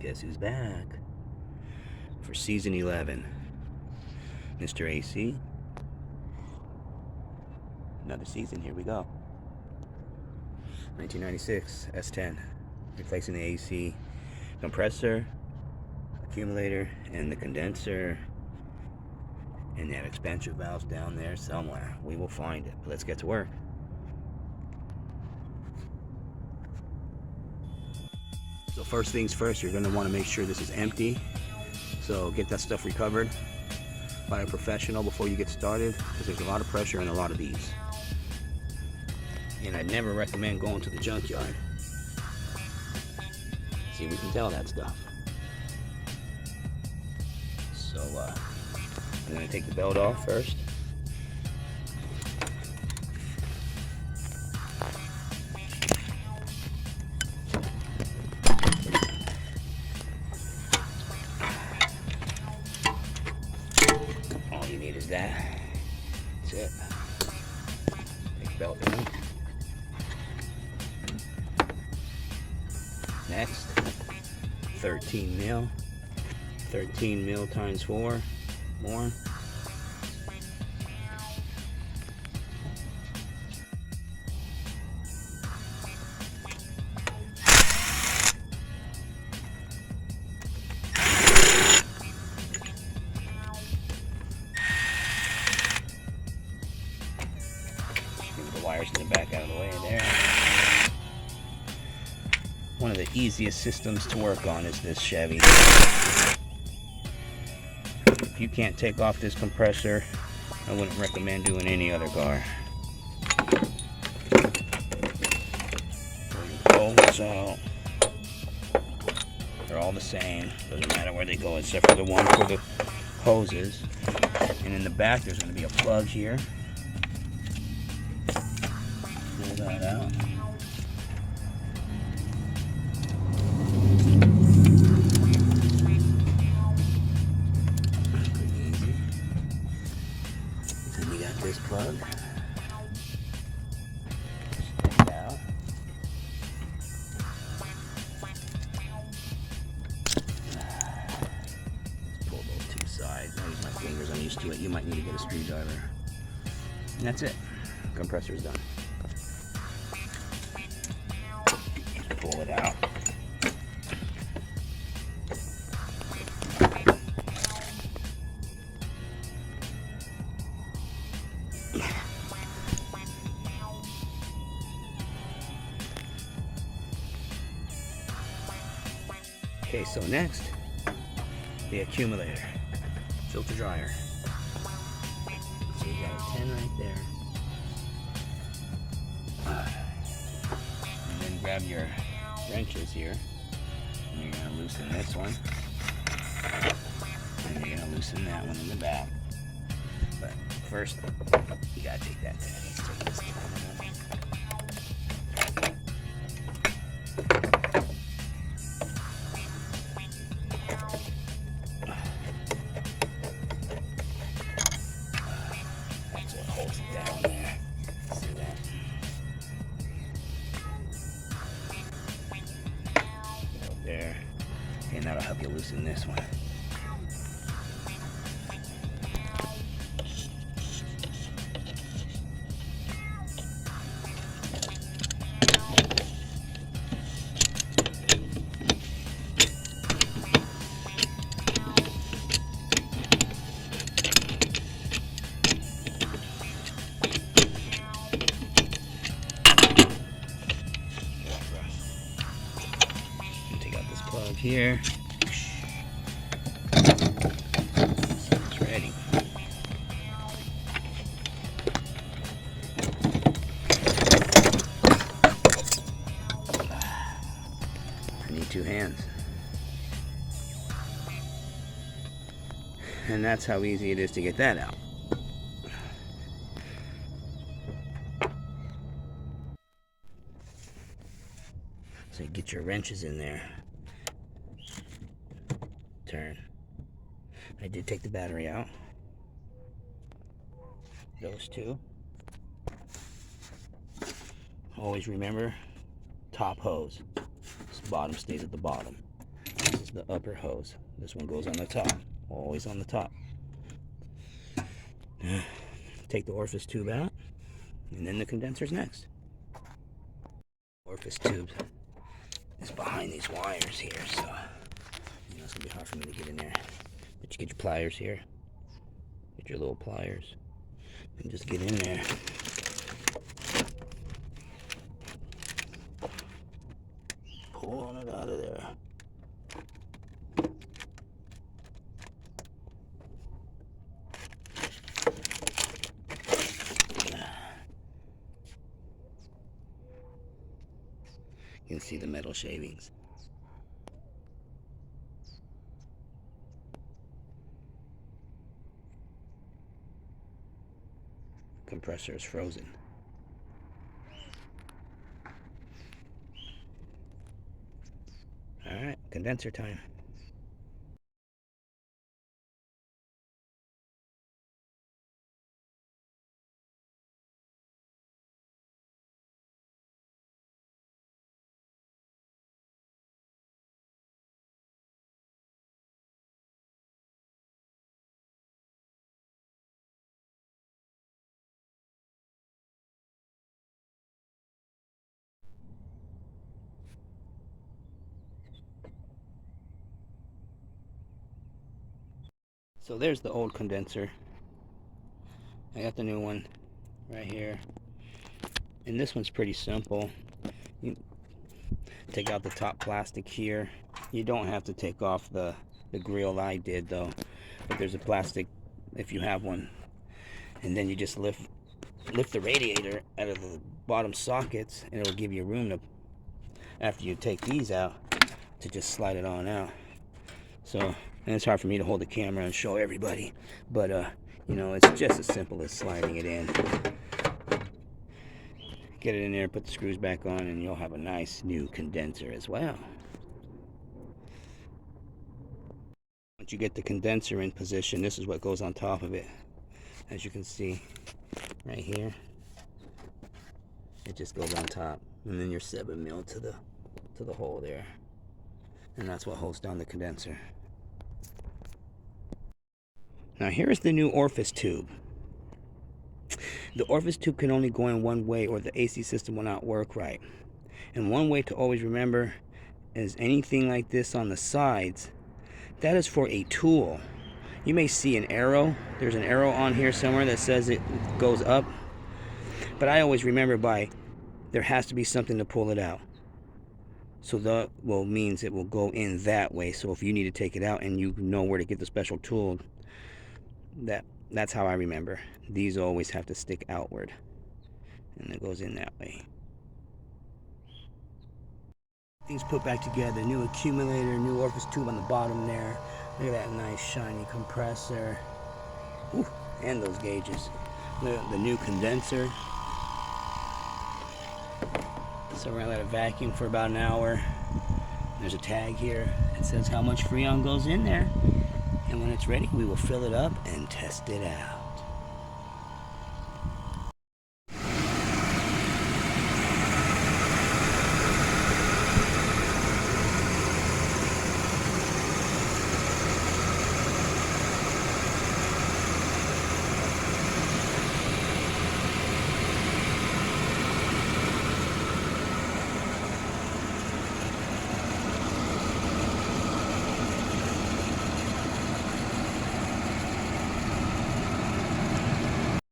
Guess who's back for season 11? Mr. AC. Another season, here we go. 1996 S10. Replacing the AC compressor, accumulator, and the condenser. And that expansion valve's down there somewhere. We will find it. But let's get to work. So first things first, you're going to want to make sure this is empty. So get that stuff recovered by a professional before you get started, because there's a lot of pressure in a lot of these. And I'd never recommend going to the junkyard. See, we can tell that stuff. So I'm going to take the belt off first. All you need is that. That's it. Take the belt down. Next, 13 mil. 13 mil times 4 more. Move the wires in the back out of the way there. One of the easiest systems to work on is this Chevy. If you can't take off this compressor, I wouldn't recommend doing any other car. Pull your bolts out. They're all the same. Doesn't matter where they go except for the one for the hoses. And in the back there's going to be a plug here. Pull that out. This plug. Stick out. Pull those two sides. I use my fingers, I'm used to it. You might need to get a screwdriver. And that's it. Compressor's done. Pull it out. Okay, so next, the accumulator, filter dryer. So you got a 10 right there. And then grab your wrenches here, and you're gonna loosen this one, and you're gonna loosen that one in the back. But first, you gotta take that down. Let's take this down. Holds it down there. See that? Go there. And that'll help you loosen this one. Plug here. It's ready. I need two hands. And that's how easy it is to get that out. So you get your wrenches in there. Turn. I did take the battery out. Those two. Always remember, top hose. This bottom stays at the bottom. This is the upper hose. This one goes on the top, always on the top. Take the orifice tube out, and then the condenser's next. Orifice tube is behind these wires here, so you know it's gonna be hard for me to get in there. But you get your pliers here, get your little pliers, and just get in there. Pulling it out of there. You can see the metal shavings. Compressor is frozen. All right, condenser time. So there's the old condenser. I got the new one right here. And this one's pretty simple. You take out the top plastic here. You don't have to take off the grill. I did though. But there's a plastic if you have one. And then you just lift the radiator out of the bottom sockets, and it'll give you room to, after you take these out, to just slide it on out. So, and it's hard for me to hold the camera and show everybody, but you know, it's just as simple as sliding it in. Get it in there, put the screws back on, and you'll have a nice new condenser as well. Once you get the condenser in position, this is what goes on top of it. As you can see right here, it just goes on top, and then your 7mm to the hole there, and that's what holds down the condenser. Now here is the new orifice tube. The orifice tube can only go in one way, or the AC system will not work right. And one way to always remember is anything like this on the sides, that is for a tool. You may see an arrow. There's an arrow on here somewhere that says it goes up. But I always remember by, there has to be something to pull it out. So that means it will go in that way. So if you need to take it out and you know where to get the special tool, that's how I remember. These always have to stick outward. And it goes in that way. Things put back together. New accumulator, new orifice tube on the bottom there. Look at that nice shiny compressor. Ooh, and those gauges. Look at the new condenser. So we're gonna let it vacuum for about an hour. There's a tag here. It says how much Freon goes in there. And when it's ready, we will fill it up and test it out.